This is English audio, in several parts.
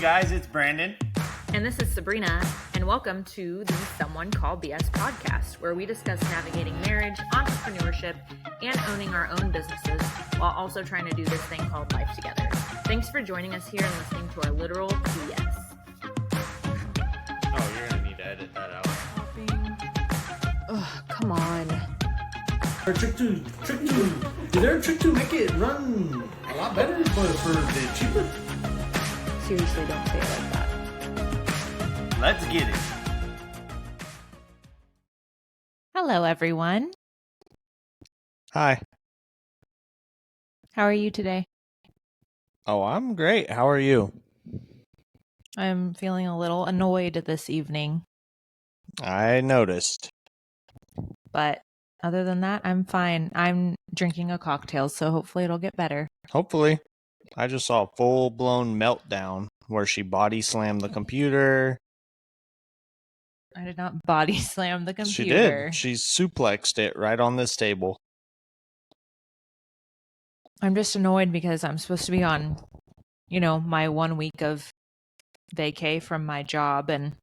guys, it's Brandon. And this is Sabrina, and welcome to the Someone Called BS podcast, where we discuss navigating marriage, entrepreneurship, and owning our own businesses while also trying to do this thing called life together. Thanks for joining us here and listening to our literal BS. Oh, you're gonna need to edit that out. Ugh, come on. Trick two. Did their Trick 2 make it run a lot better, but for the cheaper? Seriously, don't say it like that. Let's get it. Hello, everyone. Hi. How are you today? Oh, I'm great. How are you? I'm feeling a little annoyed this evening, I noticed. but other than that, I'm fine. I'm drinking a cocktail, so hopefully it'll get better. Hopefully. I just saw a full-blown meltdown where she body slammed the computer. I did not body slam the computer. She did. She suplexed it right on this table. I'm just annoyed because I'm supposed to be on, my 1 week of vacay from my job, and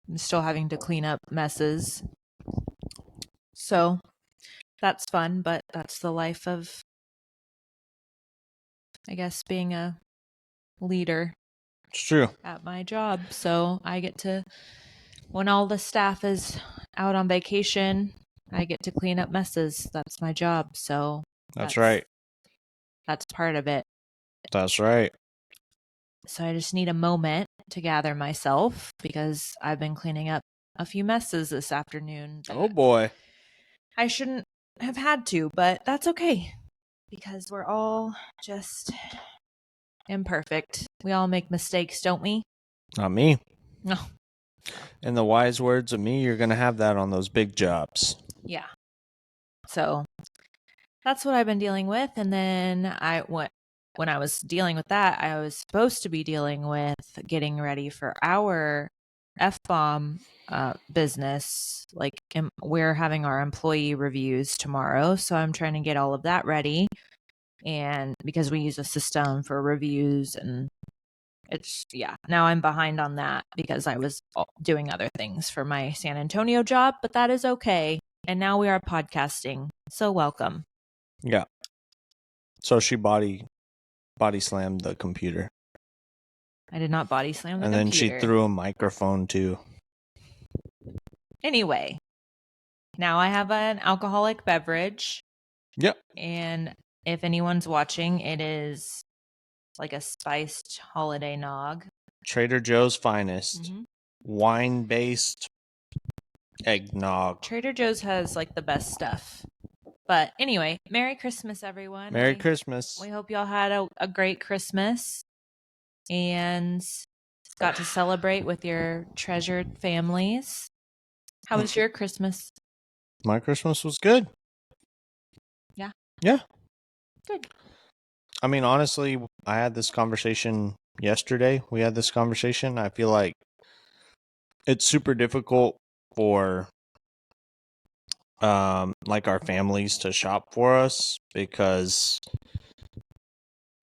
I'm still having to clean up messes. So that's fun, but that's the life of, I guess, being a leader It's true. at my job. So I get to, when all the staff is out on vacation, I get to clean up messes. That's my job. So That's right. That's part of it. That's right. So I just need a moment to gather myself because I've been cleaning up a few messes this afternoon. Oh, boy. I shouldn't have had to, but that's okay because we're all just imperfect. We all make mistakes, don't we? Not me. No. In the wise words of me, you're going to have that on those big jobs. Yeah. So that's what I've been dealing with. And then when I was dealing with that, I was supposed to be dealing with getting ready for our F-bomb business. Like we're having our employee reviews tomorrow. So I'm trying to get all of that ready. And because we use a system for reviews, and now I'm behind on that because I was doing other things for my San Antonio job, but that is okay. And now we are podcasting. So welcome. Yeah. So she body slammed the computer. I did not body slam the and computer. then she threw a microphone too. Anyway, now I have an alcoholic beverage. Yep. And if anyone's watching, it is like a spiced holiday nog. Trader Joe's finest. Mm-hmm. Wine-based eggnog. Trader Joe's has like the best stuff. But anyway, Merry Christmas, everyone. Merry Christmas. We hope y'all had a great Christmas and got to celebrate with your treasured families. How was your Christmas? My Christmas was good. Yeah? Yeah. Good. I mean, honestly, I had this conversation yesterday. We had this conversation. I feel like it's super difficult for like our families to shop for us because,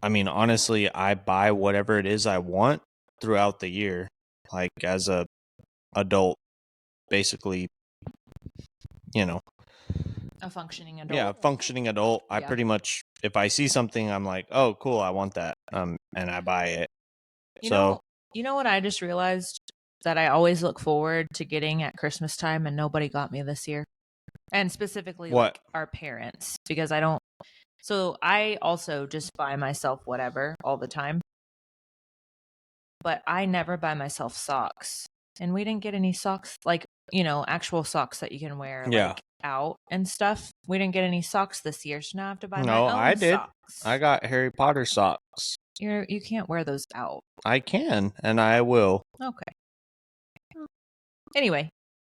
I mean, honestly, I buy whatever it is I want throughout the year. Like as a adult, basically, A functioning adult. Yeah, a functioning adult. I pretty much, if I see something, I'm like, oh, cool, I want that. And I buy it. You know what I just realized that I always look forward to getting at Christmas time and nobody got me this year. And specifically What? Like our parents, because so I also just buy myself whatever all the time. But I never buy myself socks. And we didn't get any socks, like, actual socks that you can wear like out and stuff. We didn't get any socks this year, so now I have to buy my own socks. No, I did. I got Harry Potter socks. You can't wear those out. I can, and I will. Okay. Anyway,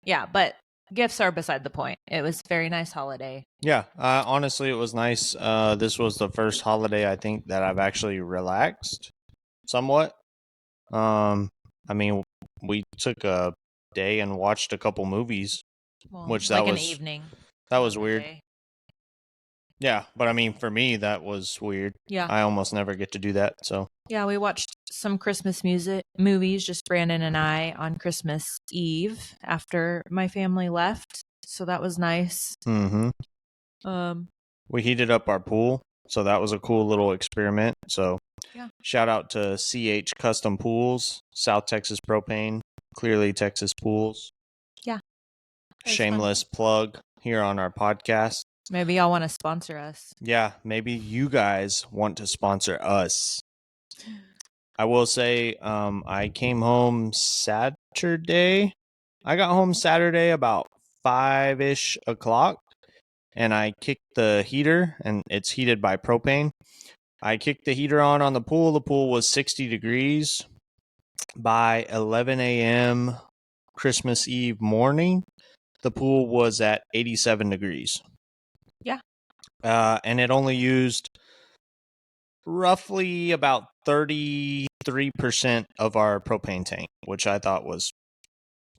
yeah, but gifts are beside the point. It was a very nice holiday. Yeah, honestly, it was nice. This was the first holiday I think that I've actually relaxed somewhat. I mean, we took a day and watched a couple movies, which that like was an evening. That was weird. Yeah, but I mean, for me, that was weird. Yeah. I almost never get to do that. So, Yeah, we watched some Christmas movies, just Brandon and I, on Christmas Eve after my family left. So that was nice. Um, we heated up our pool. So that was a cool little experiment. So, Yeah. shout out to CH Custom Pools, South Texas Propane, Clearly Texas Pools. Yeah. That was fun. Shameless plug here on our podcast. Maybe y'all want to sponsor us. Yeah, maybe you guys want to sponsor us. I will say, I came home Saturday. I got home Saturday about 5-ish o'clock, and I kicked the heater, and it's heated by propane. I kicked the heater on the pool. The pool was 60 degrees. By 11 a.m. Christmas Eve morning, the pool was at 87 degrees. Yeah. And it only used roughly about 33% of our propane tank, which I thought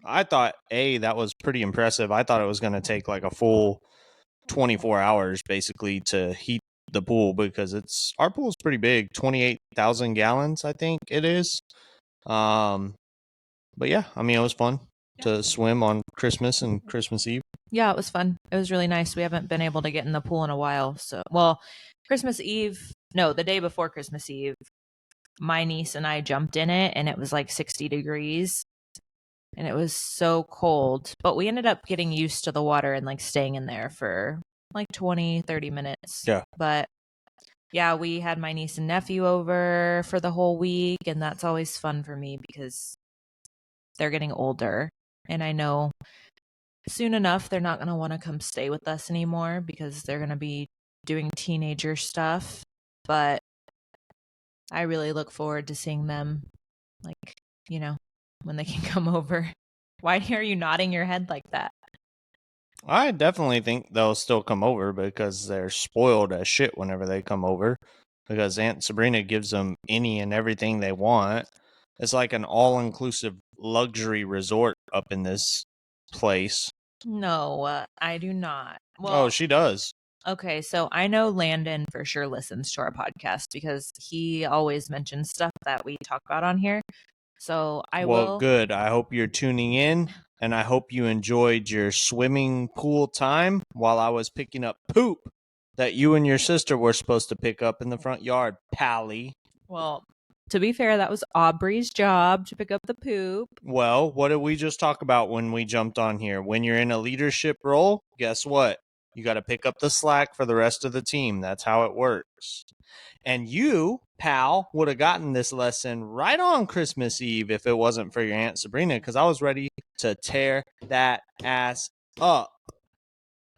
that was pretty impressive. I thought it was going to take like a full 24 hours basically to heat the pool, because our pool is pretty big, 28,000 gallons, I think it is. But yeah, I mean, it was fun to swim on Christmas and Christmas Eve. Yeah, it was fun. It was really nice. We haven't been able to get in the pool in a while. So, well, Christmas Eve, no, the day before Christmas Eve, my niece and I jumped in it, and it was like 60 degrees. And it was so cold. But we ended up getting used to the water and like staying in there for like 20, 30 minutes. Yeah. But yeah, we had my niece and nephew over for the whole week. And that's always fun for me because they're getting older. And I know soon enough they're not going to want to come stay with us anymore because they're going to be doing teenager stuff. But I really look forward to seeing them, like, when they can come over. Why are you nodding your head like that? I definitely think they'll still come over because they're spoiled as shit whenever they come over, because Aunt Sabrina gives them any and everything they want. It's like an all-inclusive luxury resort up in this place. No, I do not. Well, Oh, she does. Okay, so I know Landon for sure listens to our podcast because he always mentions stuff that we talk about on here. So Well, good. I hope you're tuning in, and I hope you enjoyed your swimming pool time while I was picking up poop that you and your sister were supposed to pick up in the front yard, Pally. Well, to be fair, that was Aubrey's job to pick up the poop. Well, what did we just talk about when we jumped on here? When you're in a leadership role, guess what? You got to pick up the slack for the rest of the team. That's how it works. And you, pal, would have gotten this lesson right on Christmas Eve if it wasn't for your Aunt Sabrina, because I was ready to tear that ass up.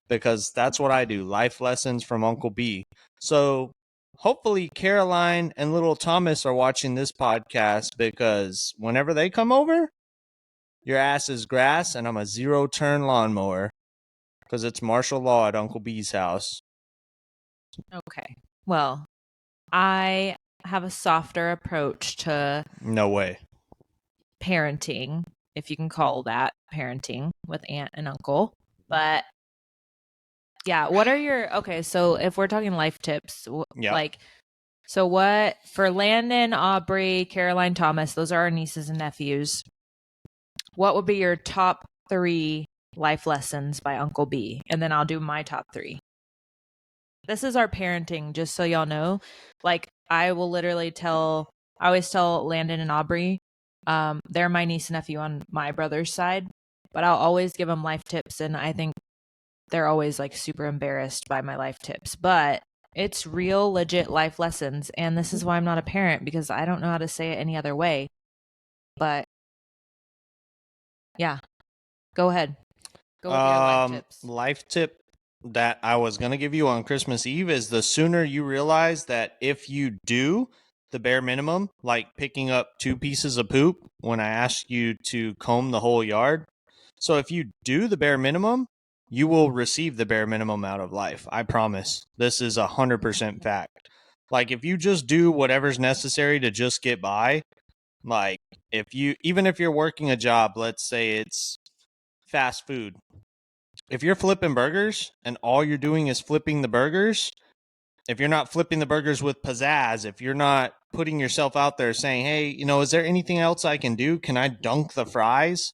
Because that's what I do. Life lessons from Uncle B. So hopefully Caroline and little Thomas are watching this podcast, because whenever they come over, your ass is grass and I'm a 0-turn lawnmower, because it's martial law at Uncle B's house. Okay. Well, I have a softer approach to No way. parenting, if you can call that parenting, with aunt and uncle. But yeah, what are okay, so if we're talking life tips, so what for Landon, Aubrey, Caroline, Thomas, those are our nieces and nephews. What would be your top 3 life lessons by Uncle B? And then I'll do my top 3. This is our parenting, just so y'all know. Like, I will literally I always tell Landon and Aubrey, they're my niece and nephew on my brother's side, but I'll always give them life tips, and I think they're always like super embarrassed by my life tips. But it's real, legit life lessons, and this is why I'm not a parent, because I don't know how to say it any other way. But yeah, go ahead. Go with your life tips. Life tip that I was going to give you on Christmas Eve is the sooner you realize that if you do the bare minimum, like picking up 2 pieces of poop when I ask you to comb the whole yard. So if you do the bare minimum, you will receive the bare minimum out of life. I promise. This is 100% fact. Like, if you just do whatever's necessary to just get by, like, even if you're working a job, let's say it's fast food, if you're flipping burgers and all you're doing is flipping the burgers, if you're not flipping the burgers with pizzazz, if you're not putting yourself out there saying, hey, is there anything else I can do? Can I dunk the fries?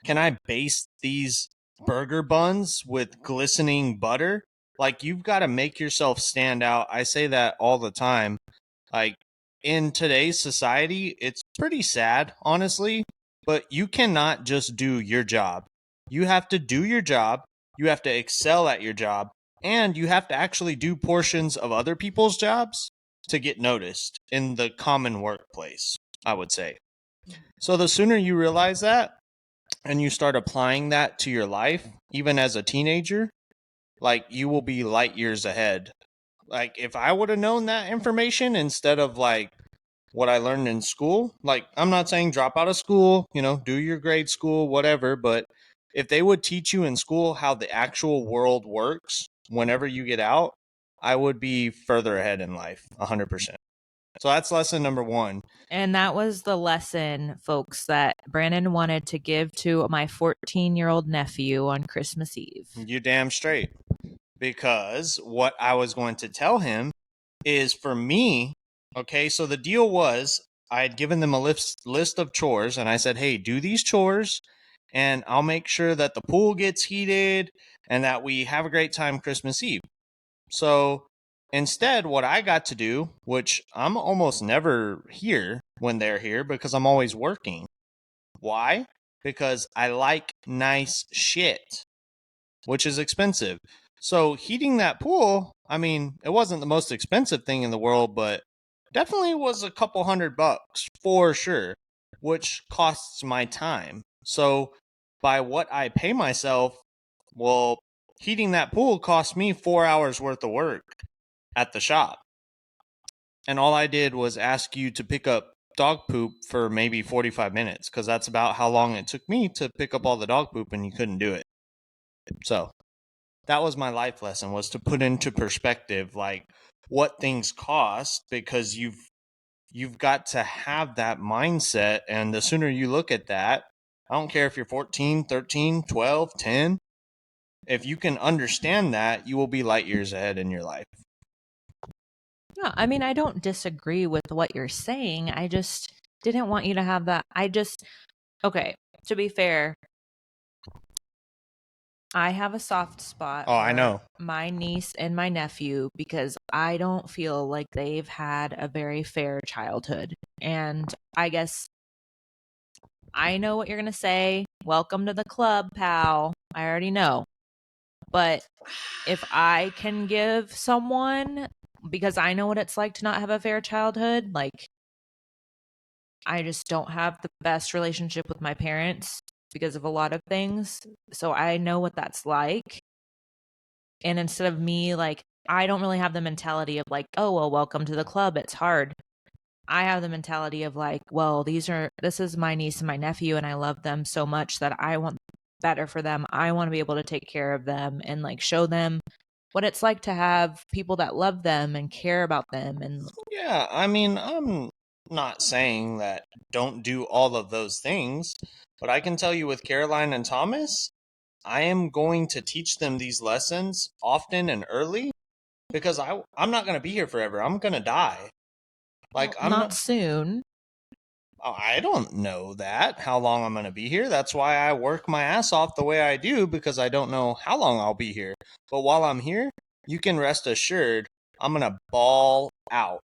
Can I baste these burger buns with glistening butter? Like, you've got to make yourself stand out. I say that all the time. Like, in today's society, it's pretty sad, honestly, but you cannot just do your job. You have to do your job. You have to excel at your job. And you have to actually do portions of other people's jobs to get noticed in the common workplace, I would say. So the sooner you realize that and you start applying that to your life, even as a teenager, like, you will be light years ahead. Like, if I would have known that information instead of like what I learned in school, like, I'm not saying drop out of school, do your grade school, whatever, but if they would teach you in school how the actual world works whenever you get out, I would be further ahead in life, 100%. So that's lesson number 1. And that was the lesson, folks, that Brandon wanted to give to my 14-year-old nephew on Christmas Eve. You damn straight. Because what I was going to tell him is, for me, okay, so the deal was I had given them a list of chores, and I said, hey, do these chores, and I'll make sure that the pool gets heated and that we have a great time Christmas Eve. So instead, what I got to do, which I'm almost never here when they're here because I'm always working. Why? Because I like nice shit, which is expensive. So heating that pool, I mean, it wasn't the most expensive thing in the world, but definitely was a couple $100 for sure, which costs my time. So by what I pay myself, well, heating that pool cost me 4 hours worth of work at the shop. And all I did was ask you to pick up dog poop for maybe 45 minutes, because that's about how long it took me to pick up all the dog poop, and you couldn't do it. So that was my life lesson, was to put into perspective like what things cost, because you've got to have that mindset. And the sooner you look at that, I don't care if you're 14, 13, 12, 10, if you can understand that, you will be light years ahead in your life. No, I mean, I don't disagree with what you're saying. I just didn't want you to have that. Okay, to be fair, I have a soft spot Oh, I know. my niece and my nephew, because I don't feel like they've had a very fair childhood. And I guess I know what you're going to say. Welcome to the club, pal. I already know. But if I can give someone, because I know what it's like to not have a fair childhood, like, I just don't have the best relationship with my parents because of a lot of things. So I know what that's like. And instead of me, like, I don't really have the mentality of like, oh, well, welcome to the club. It's hard. I have the mentality of like, well, this is my niece and my nephew, and I love them so much that I want better for them. I want to be able to take care of them and like show them what it's like to have people that love them and care about them. And Yeah, I mean, I'm not saying that don't do all of those things, but I can tell you with Caroline and Thomas, I am going to teach them these lessons often and early, because I'm not going to be here forever. I'm going to die. Like, well, not soon. I don't know that, how long I'm going to be here. That's why I work my ass off the way I do, because I don't know how long I'll be here. But while I'm here, you can rest assured I'm going to ball out.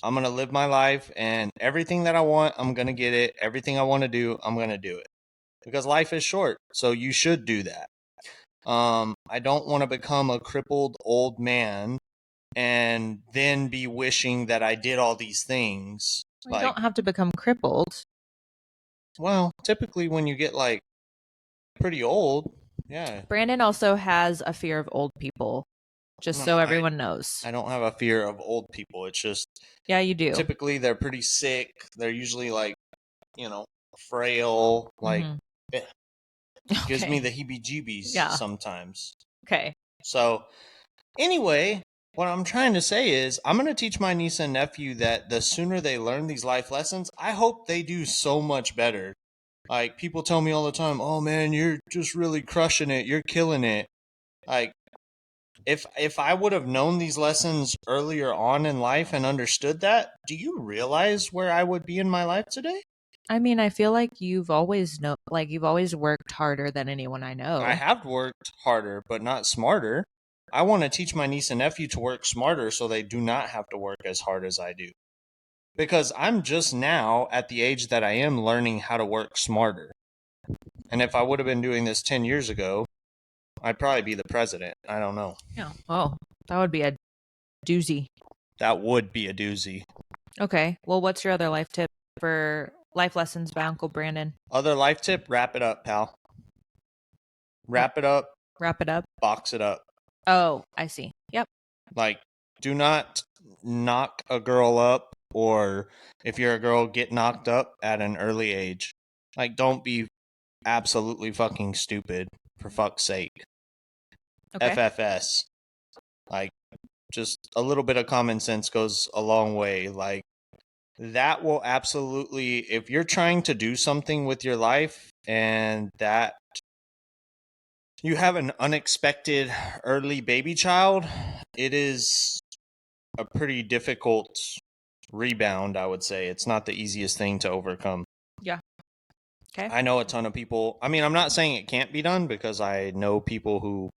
I'm going to live my life, and everything that I want, I'm going to get it. Everything I want to do, I'm going to do it. Because life is short, so you should do that. I don't want to become a crippled old man and then be wishing that I did all these things. You don't have to become crippled. Well, typically when you get like pretty old, yeah. Brandon also has a fear of old people, just so everyone knows. I don't have a fear of old people. It's just, yeah, you do. Typically they're pretty sick. They're usually like, frail. Like, gives me the heebie-jeebies sometimes. Okay. So anyway, what I'm trying to say is I'm going to teach my niece and nephew that the sooner they learn these life lessons, I hope they do so much better. Like, people tell me all the time, oh man, you're just really crushing it. You're killing it. Like, if I would have known these lessons earlier on in life and understood that, do you realize where I would be in my life today? I mean, I feel like you've always worked harder than anyone I know. I have worked harder, but not smarter. I want to teach my niece and nephew to work smarter so they do not have to work as hard as I do. Because I'm just now at the age that I am learning how to work smarter. And if I would have been doing this 10 years ago, I'd probably be the president. I don't know. Yeah. Oh, that would be a doozy. That would be a doozy. Okay. Well, what's your other life tip for life lessons by Uncle Brandon? Other life tip, wrap it up, pal. Wrap it up, Wrap it up. box it up. Oh, I see. Yep. Like, do not knock a girl up, or if you're a girl, get knocked up at an early age. Like, don't be absolutely fucking stupid, for fuck's sake. Okay. FFS. Like, just a little bit of common sense goes a long way. Like, that will absolutely, if you're trying to do something with your life and that you have an unexpected early baby child, it is a pretty difficult rebound, I would say. It's not the easiest thing to overcome. Yeah. Okay. I know a ton of people. I mean, I'm not saying it can't be done, because I know people who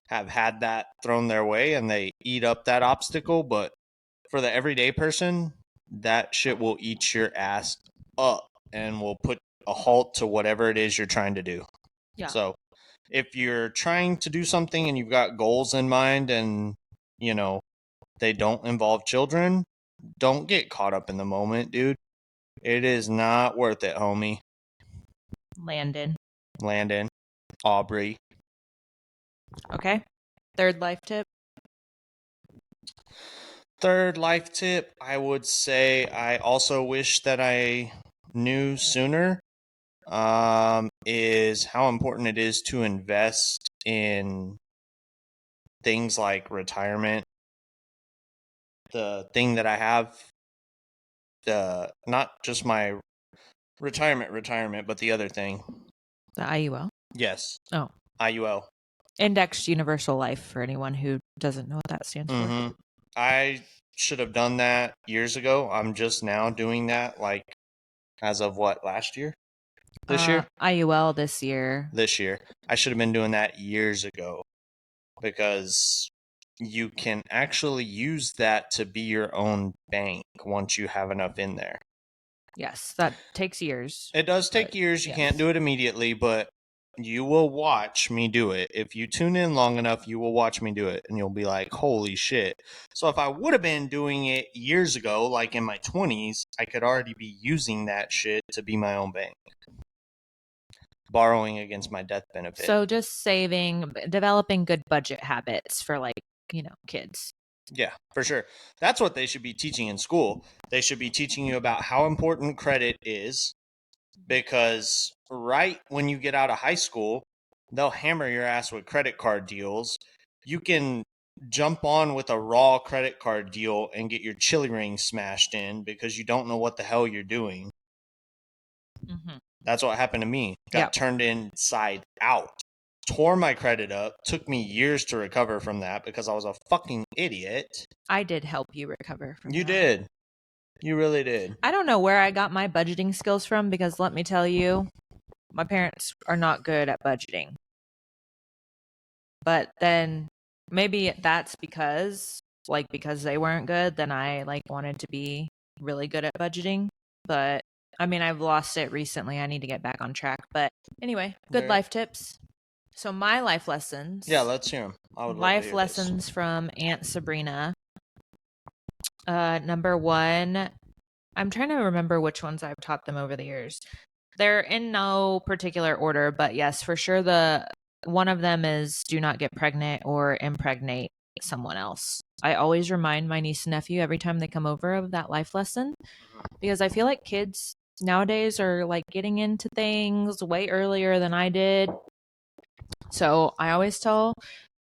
have had that thrown their way and they eat up that obstacle, but for the everyday person, that shit will eat your ass up and will put a halt to whatever it is you're trying to do. Yeah. So if you're trying to do something and you've got goals in mind and, you know, they don't involve children, don't get caught up in the moment, dude. It is not worth it, homie. Landon. Aubrey. Okay. Third life tip. Third life tip, I would say I also wish that I knew sooner, is how important it is to invest in things like retirement. The thing that I have, not just my retirement, but the other thing. The IUL. Yes. Oh. IUL. Indexed Universal Life, for anyone who doesn't know what that stands for. I should have done that years ago. I'm just now doing that, like, as of what, last year? This year? IUL this year. This year. I should have been doing that years ago, because you can actually use that to be your own bank once you have enough in there. Yes, that takes years. It does take years. You can't do it immediately, but you will watch me do it. If you tune in long enough, you will watch me do it, and you'll be like, holy shit. So if I would have been doing it years ago, like in my 20s, I could already be using that shit to be my own bank. Borrowing against my death benefit. So just saving, developing good budget habits for, like, kids. Yeah, for sure. That's what they should be teaching in school. They should be teaching you about how important credit is, because right when you get out of high school, they'll hammer your ass with credit card deals. You can jump on with a raw credit card deal and get your chili ring smashed in because you don't know what the hell you're doing. Mm-hmm. That's what happened to me. Got turned inside out. Tore my credit up. Took me years to recover from that because I was a fucking idiot. I did help you recover from that. You did. You really did. I don't know where I got my budgeting skills from, because let me tell you, my parents are not good at budgeting. But then maybe that's because they weren't good, then I wanted to be really good at budgeting. But I mean, I've lost it recently. I need to get back on track. But anyway, good life tips. So my life lessons. Yeah, let's hear them. I would love to hear lessons from Aunt Sabrina. Number one, I'm trying to remember which ones I've taught them over the years. They're in no particular order, but yes, for sure, one of them is do not get pregnant or impregnate someone else. I always remind my niece and nephew every time they come over of that life lesson, because I feel like kids nowadays are getting into things way earlier than I did. So I always tell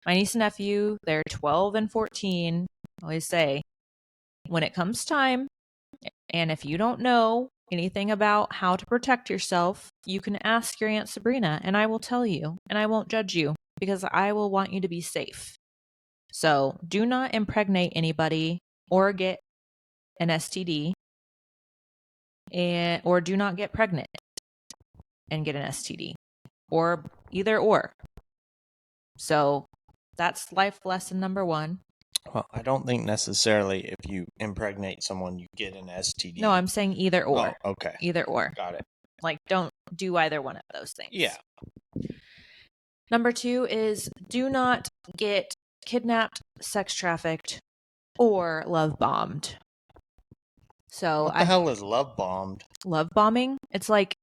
my niece and nephew, they're 12 and 14, I always say, when it comes time, and if you don't know anything about how to protect yourself, you can ask your Aunt Sabrina and I will tell you and I won't judge you because I will want you to be safe. So do not impregnate anybody or get an STD or do not get pregnant and get an STD or either or. So that's life lesson number 1. Well, I don't think necessarily if you impregnate someone, you get an STD. No, I'm saying either or. Oh, okay. Either or. Got it. Like, don't do either one of those things. Yeah. Number 2 is do not get kidnapped, sex trafficked, or love bombed. So What the hell is love bombed? Love bombing? It's like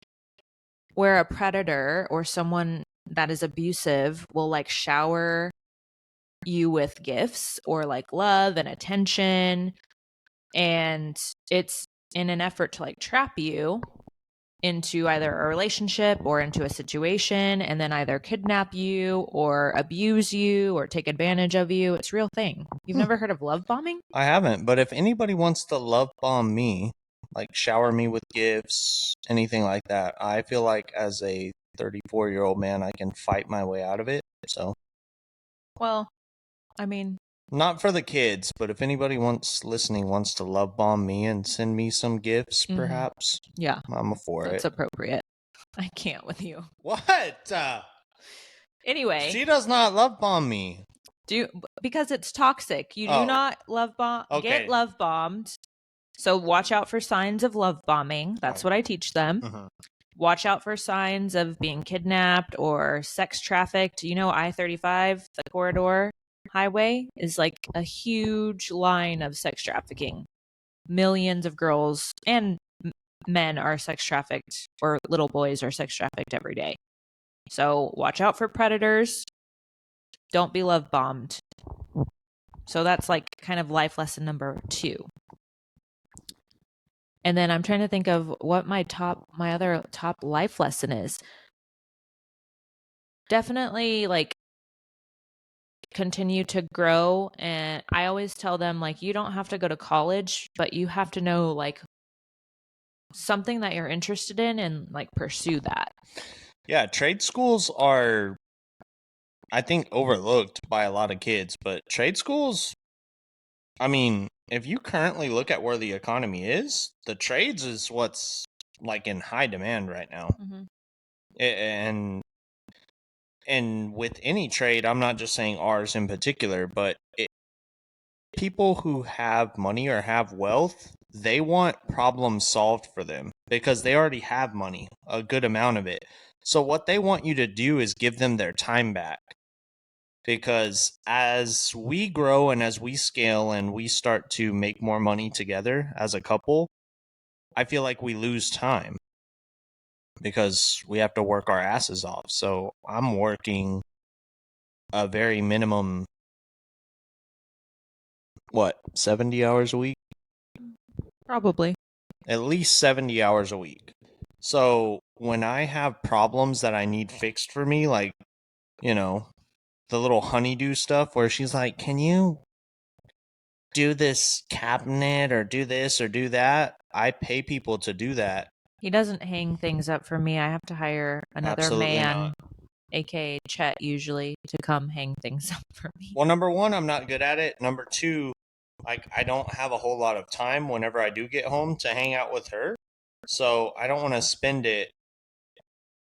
where a predator or someone that is abusive will like shower you with gifts or like love and attention, and it's in an effort to like trap you into either a relationship or into a situation and then either kidnap you or abuse you or take advantage of you. It's a real thing. You've never heard of love bombing? I haven't, but if anybody wants to love bomb me, like shower me with gifts, anything like that, I feel like as a 34-year-old man, I can fight my way out of it. So, Well, I mean, not for the kids, but if anybody wants to love bomb me and send me some gifts, perhaps, yeah, I'm for that's it. appropriate. I can't with you. What? Anyway, She does not love bomb me. Because it's toxic. You do Oh. not love bomb. Okay. Get love bombed. So watch out for signs of love bombing. That's what I teach them. Mhm. Watch out for signs of being kidnapped or sex trafficked. You know, I-35, the corridor highway, is like a huge line of sex trafficking. Millions of girls and men are sex trafficked, or little boys are sex trafficked every day. So watch out for predators. Don't be love bombed. So that's like kind of life lesson number 2. And then I'm trying to think of what my other top life lesson is. Definitely like continue to grow. And I always tell them like, you don't have to go to college, but you have to know like something that you're interested in and like pursue that. Yeah, trade schools are, I think, overlooked by a lot of kids, but trade schools, I mean, if you currently look at where the economy is, the trades is what's like in high demand right now. Mm-hmm. And with any trade, I'm not just saying ours in particular, but people who have money or have wealth, they want problems solved for them because they already have money, a good amount of it. So what they want you to do is give them their time back. Because as we grow and as we scale and we start to make more money together as a couple, I feel like we lose time because we have to work our asses off. So I'm working a very minimum, 70 hours a week? Probably. At least 70 hours a week. So when I have problems that I need fixed for me, like, the little honeydew stuff where she's like, can you do this cabinet or do this or do that? I pay people to do that. He doesn't hang things up for me. I have to hire another Absolutely man, not. aka Chet, usually to come hang things up for me. Well, number 1, I'm not good at it. Number 2, like, I don't have a whole lot of time whenever I do get home to hang out with her. So I don't want to spend it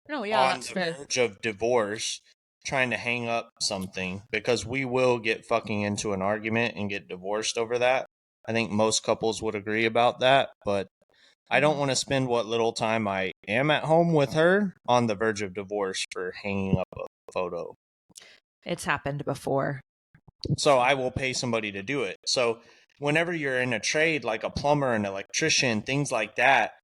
No, yeah, on that's the fair. verge of divorce trying to hang up something, because we will get fucking into an argument and get divorced over that. I think most couples would agree about that, but I don't want to spend what little time I am at home with her on the verge of divorce for hanging up a photo. It's happened before. So I will pay somebody to do it. So whenever you're in a trade, like a plumber, an electrician, things like that,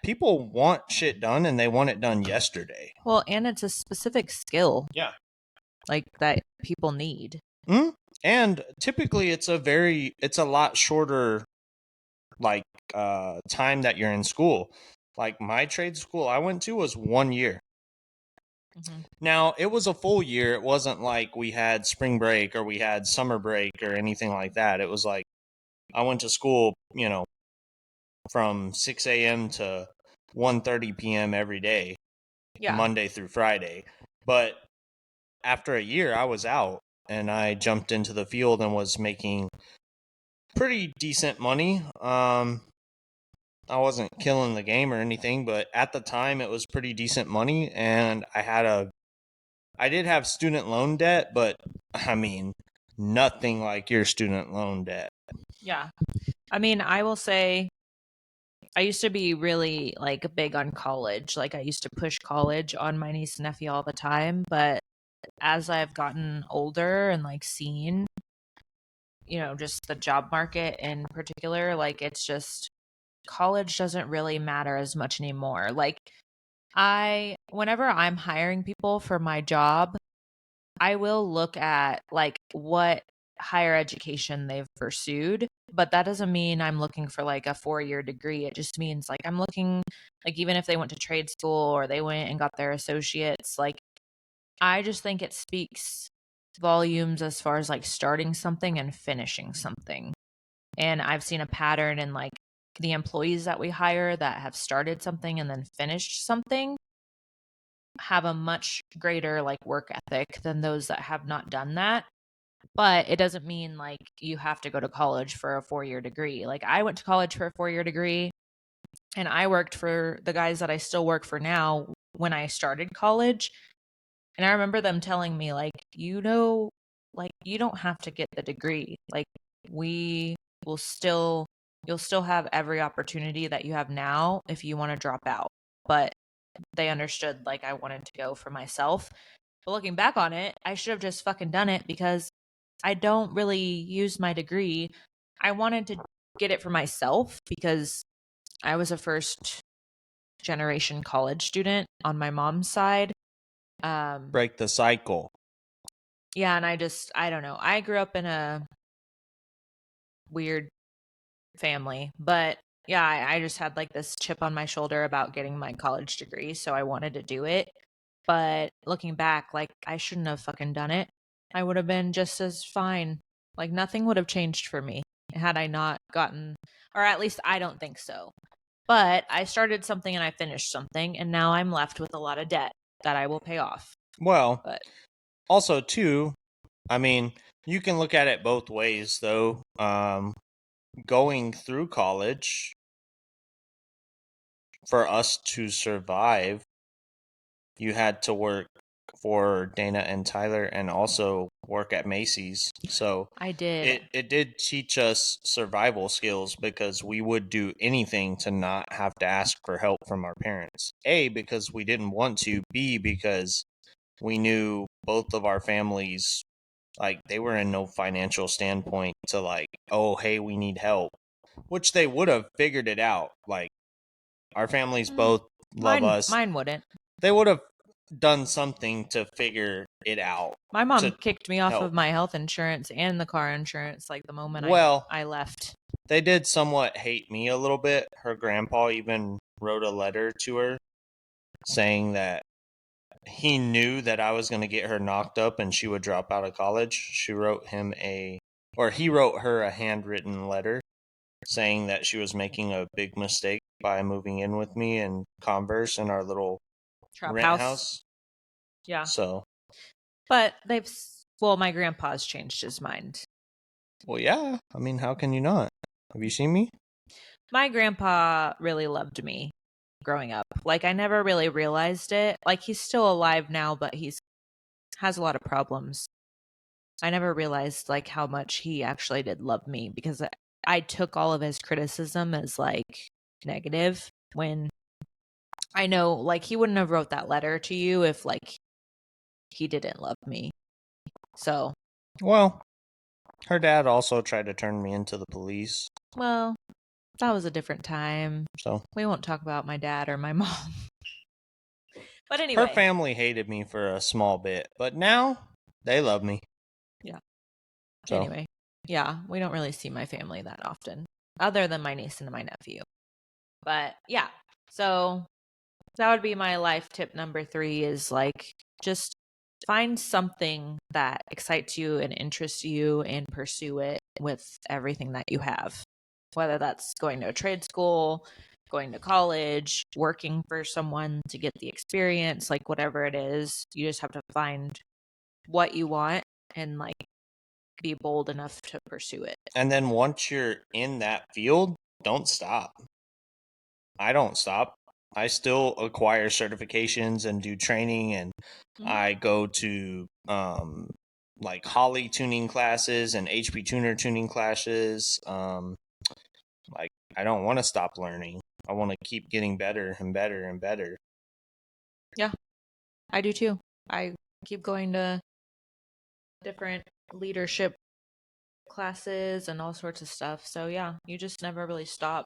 people want shit done and they want it done yesterday. Well, and it's a specific skill. Yeah. Like that people need. Mm-hmm. And typically it's a lot shorter, like, time that you're in school. Like my trade school I went to was 1 year. Mm-hmm. Now, it was a full year. It wasn't like we had spring break or we had summer break or anything like that. It was like I went to school, from 6 a.m. to 1:30 p.m. every day, Yeah. Monday through Friday. But after a year, I was out and I jumped into the field and was making pretty decent money. I wasn't killing the game or anything, but at the time it was pretty decent money, and I did have student loan debt, but I mean, nothing like your student loan debt. Yeah. I mean, I will say I used to be really like big on college. Like I used to push college on my niece and nephew all the time, but as I've gotten older and like seen, just the job market in particular, like it's just college doesn't really matter as much anymore. Like whenever I'm hiring people for my job, I will look at like what higher education they've pursued, but that doesn't mean I'm looking for like a 4-year degree. It just means like I'm looking like even if they went to trade school or they went and got their associates, like I just think it speaks volumes as far as like starting something and finishing something. And I've seen a pattern in like the employees that we hire that have started something and then finished something have a much greater like work ethic than those that have not done that. But it doesn't mean like you have to go to college for a 4-year degree. Like I went to college for a 4-year degree and I worked for the guys that I still work for now when I started college. And I remember them telling me like, like you don't have to get the degree. Like we will still you'll still have every opportunity that you have now if you want to drop out. But they understood like I wanted to go for myself. But looking back on it, I should have just fucking done it because I don't really use my degree. I wanted to get it for myself because I was a first generation college student on my mom's side. Break the cycle. Yeah, and I don't know. I grew up in a weird family, but yeah, I just had like this chip on my shoulder about getting my college degree, so I wanted to do it. But looking back, like I shouldn't have fucking done it. I would have been just as fine. Like nothing would have changed for me had I not gotten, or at least I don't think so. But I started something and I finished something, and now I'm left with a lot of debt that I will pay off. Well, But also too, I mean, you can look at it both ways though. Going through college, for us to survive, you had to work for Dana and Tyler and also work at Macy's. So I did. it did teach us survival skills because we would do anything to not have to ask for help from our parents. A, because we didn't want to. B, because we knew both of our families, like, they were in no financial standpoint to like, oh, hey, we need help, which they would have figured it out. Like, our families both love us. Mine wouldn't. They would have done something to figure it out. My mom to kicked me off help. of my health insurance and the car insurance like the moment Well, I left. They did somewhat hate me a little bit. Her grandpa even wrote a letter to her saying that he knew that I was going to get her knocked up and she would drop out of college. He wrote her a handwritten letter saying that she was making a big mistake by moving in with me in Converse in our little Trap rent house. Yeah. So, but my grandpa's changed his mind. well, yeah. I mean, how can you not? Have you seen me? My grandpa really loved me growing up. Like I never really realized it. Like he's still alive now, but he's has a lot of problems. I never realized like how much he actually did love me because I took all of his criticism as like negative when I know like he wouldn't have wrote that letter to you if like he didn't love me. So, well, her dad also tried to turn me into the police. Well, that was a different time. So we won't talk about my dad or my mom. But anyway, her family hated me for a small bit, but now they love me. Yeah. So. Anyway, yeah, we don't really see my family that often, other than my niece and my nephew. But yeah, so that would be my life tip number 3 is like just find something that excites you and interests you and pursue it with everything that you have. whether that's going to a trade school, going to college, working for someone to get the experience, like whatever it is. You just have to find what you want and like be bold enough to pursue it. And then once you're in that field, don't stop. I don't stop. I still acquire certifications and do training, and I go to like Holly tuning classes and HP tuner tuning classes. Like I don't want to stop learning. I want to keep getting better and better and better. Yeah, I do too. I keep going to different leadership classes and all sorts of stuff. So yeah, you just never really stop.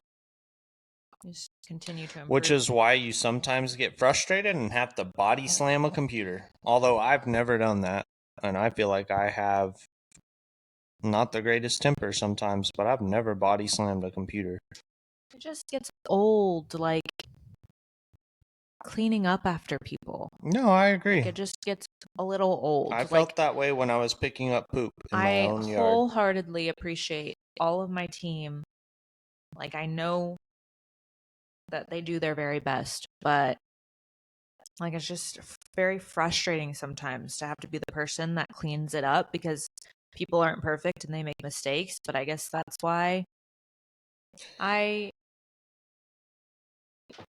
You just continue to improve. Which is why you sometimes get frustrated and have to body slam a computer. Although I've never done that. And I feel like I have not the greatest temper sometimes, but I've never body slammed a computer. It just gets old, like cleaning up after people. No, I agree. Like it just gets a little old. I felt that way when I was picking up poop in my I own yard. wholeheartedly appreciate all of my team. Like I know that they do their very best, but like it's just very frustrating sometimes to have to be the person that cleans it up because people aren't perfect and they make mistakes. But I guess that's why I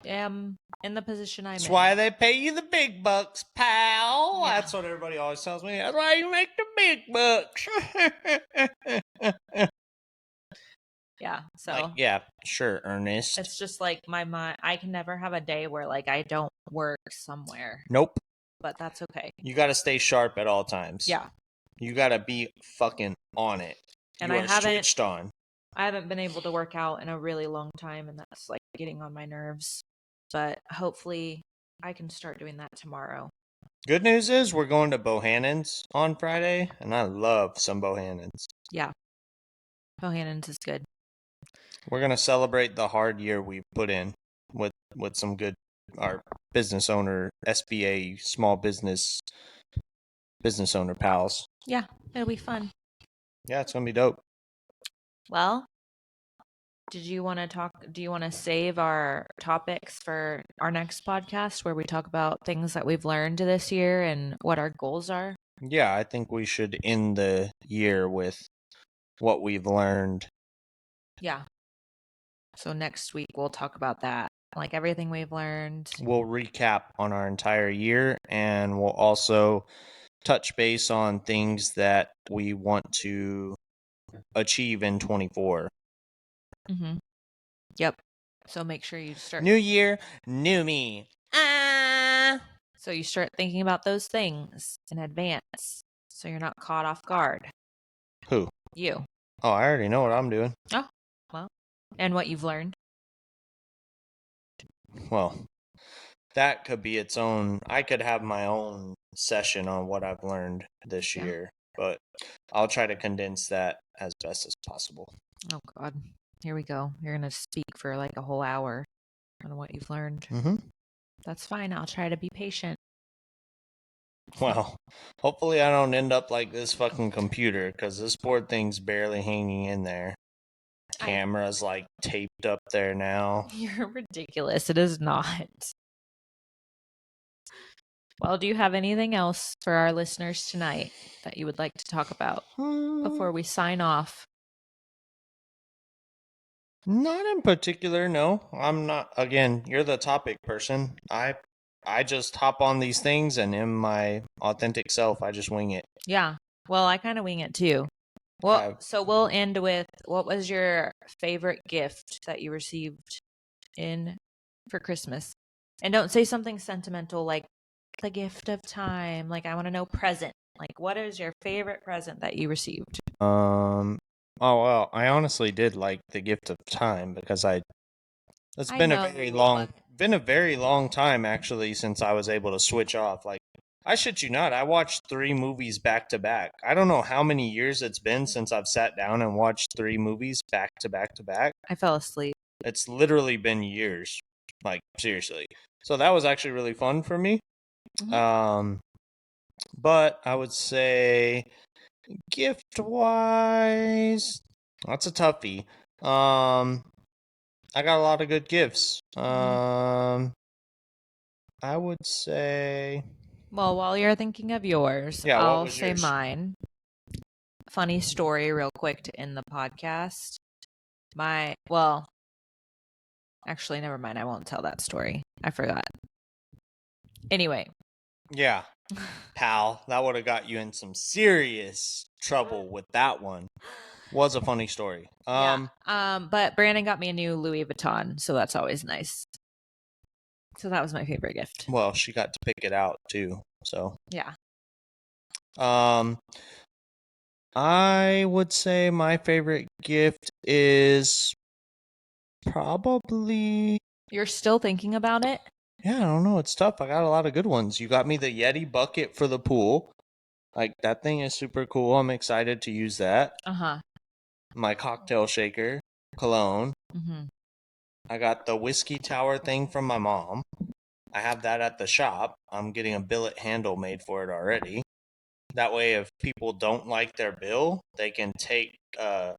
am in the position I'm in. That's why they pay you the big bucks, pal. Yeah. That's what everybody always tells me. That's why you make the big bucks. Yeah. So like, yeah, sure, Ernest. it's just like my mind. I can never have a day where like I don't work somewhere. Nope. But that's okay. You got to stay sharp at all times. Yeah. You got to be fucking on it. And you I are haven't switched on. I haven't been able to work out in a really long time, and that's like getting on my nerves. But hopefully I can start doing that tomorrow. Good news is we're going to Bohannon's on Friday, and I love some Bohannon's. Yeah. Bohannon's is good. We're going to celebrate the hard year we put in with some good, our business owner, SBA, small business owner pals. Yeah, it'll be fun. Yeah, it's going to be dope. Well, do you want to save our topics for our next podcast where we talk about things that we've learned this year and what our goals are? Yeah, I think we should end the year with what we've learned. Yeah. So next week we'll talk about that, like everything we've learned. We'll recap on our entire year, and we'll also touch base on things that we want to achieve in 24. Mm-hmm. Yep. So make sure you start. New year, new me. So you start thinking about those things in advance, so you're not caught off guard. Who? You. Oh, I already know what I'm doing. Oh, well. And what you've learned. Well, that could be its own. I could have my own session on what I've learned this year, but I'll try to condense that as best as possible. Oh, God. Here we go. You're going to speak for like a whole hour on what you've learned. Mm-hmm. That's fine. I'll try to be patient. Well, hopefully I don't end up like this fucking computer, because this poor thing's barely hanging in there. Camera's like taped up there now. You're ridiculous. It is not. Well, do you have anything else for our listeners tonight that you would like to talk about before we sign off? Not in particular, no. I'm not. Again, you're the topic person. I just hop on these things, and in my authentic self, I just wing it. Yeah. Well, I kind of wing it too. Well, so we'll end with, what was your favorite gift that you received for Christmas? And don't say something sentimental like the gift of time. Like, I want to know present. Like, what is your favorite present that you received? Oh well, I honestly did like the gift of time, because it's been a very long time actually since I was able to switch off. Like, I shit you not, I watched 3 movies back to back. I don't know how many years it's been since I've sat down and watched 3 movies back to back to back. I fell asleep. It's literally been years. Like, seriously. So that was actually really fun for me. Mm-hmm. But I would say gift wise, that's a toughie. I got a lot of good gifts. Mm-hmm. I would say, Well, while you're thinking of yours, yeah. What I'll was say yours? mine. Funny story, real quick, to end the podcast. Actually, never mind. I won't tell that story. I forgot. Anyway. Yeah, pal, that would have got you in some serious trouble with that one. Was a funny story. Yeah. But Brandon got me a new Louis Vuitton, so that's always nice. So that was my favorite gift. Well, she got to pick it out too. So, Yeah. I would say my favorite gift is probably. You're still thinking about it? Yeah, I don't know. It's tough. I got a lot of good ones. You got me the Yeti bucket for the pool. Like, that thing is super cool. I'm excited to use that. Uh-huh. My cocktail shaker, cologne. Mm-hmm. I got the whiskey tower thing from my mom. I have that at the shop. I'm getting a billet handle made for it already. That way, if people don't like their bill, they can take a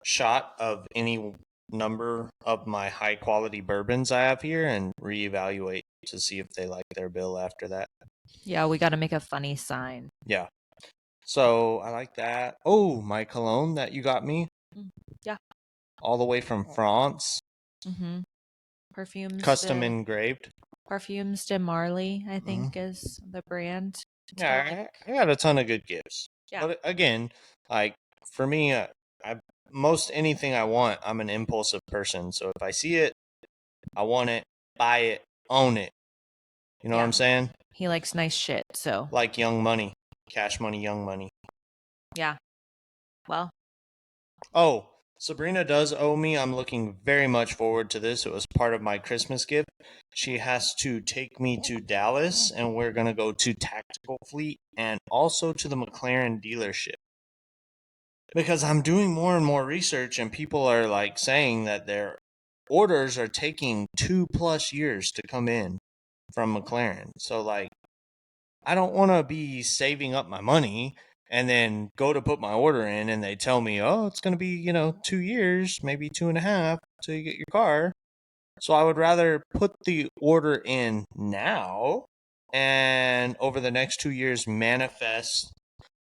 shot of any number of my high quality bourbons I have here and reevaluate to see if they like their bill after that. Yeah, we got to make a funny sign. Yeah. So I like that. Oh, my cologne that you got me. Yeah. All the way from France. Mm-hmm. Perfumes. Custom engraved. Perfumes de Marley, I think, is the brand. It's called, Yeah, I got a ton of good gifts. Yeah. But again, like for me, I most anything I want, I'm an impulsive person. So if I see it, I want it, buy it, own it. You know what Yeah. I'm saying? He likes nice shit, so Like Young Money, Cash Money, Young Money. yeah. Well, Oh, Sabrina does owe me. I'm looking very much forward to this. It was part of my Christmas gift. She has to take me to Dallas, and we're going to go to Tactical Fleet and also to the McLaren dealership. Because I'm doing more and more research, and people are like saying that their orders are taking 2+ years to come in from McLaren. So, like, I don't want to be saving up my money and then go to put my order in and they tell me, oh, it's going to be, 2 years, maybe 2.5 till you get your car. So I would rather put the order in now and over the next 2 years manifest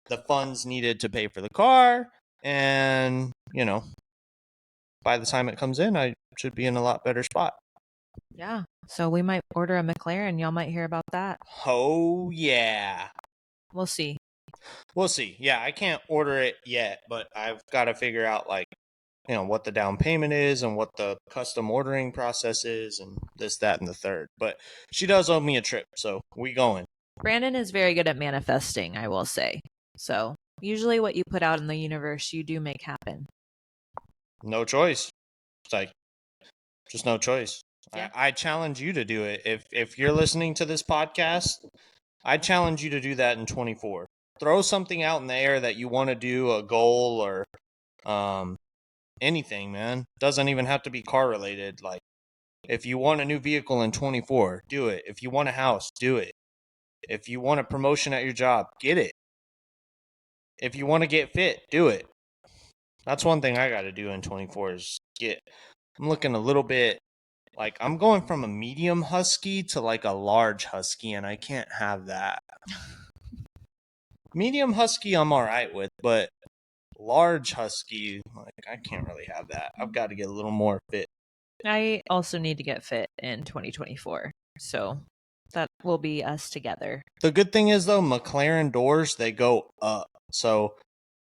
the funds needed to pay for the car. And, by the time it comes in, I should be in a lot better spot. yeah. So we might order a McLaren. Y'all might hear about that. Oh, yeah. We'll see. We'll see. Yeah, I can't order it yet, but I've got to figure out, like, what the down payment is and what the custom ordering process is and this, that, and the third. But she does owe me a trip, so we going. Brandon is very good at manifesting, I will say. So usually what you put out in the universe, you do make happen. No choice. It's like, just no choice. Yeah. I challenge you to do it. If you're listening to this podcast, I challenge you to do that in 24. Throw something out in the air that you want to do, a goal or anything, man. Doesn't even have to be car related. Like, if you want a new vehicle in 24, do it. If you want a house, do it. If you want a promotion at your job, get it. If you want to get fit, do it. That's one thing I got to do in 24 is I'm looking a little bit like I'm going from a medium husky to like a large husky, and I can't have that. Medium husky I'm all right with, but large husky, like, I can't really have that. I've got to get a little more fit. I also need to get fit in 2024. So that will be us together. The good thing is, though, McLaren doors, they go up. So,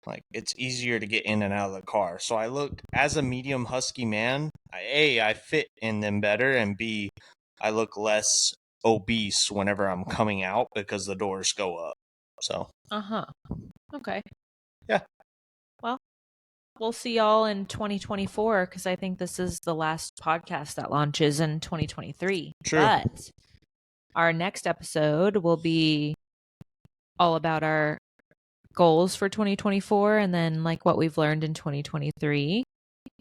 like, it's easier to get in and out of the car. So I look, as a medium husky man, I fit in them better, and B, I look less obese whenever I'm coming out because the doors go up. So. Uh-huh. Okay. Yeah. Well, we'll see y'all in 2024 because I think this is the last podcast that launches in 2023. True. But our next episode will be all about our goals for 2024 and then like what we've learned in 2023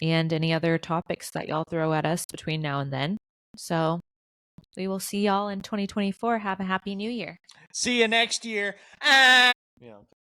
and any other topics that y'all throw at us between now and then. So we will see y'all in 2024. Have a happy new year. See you next year. Yeah.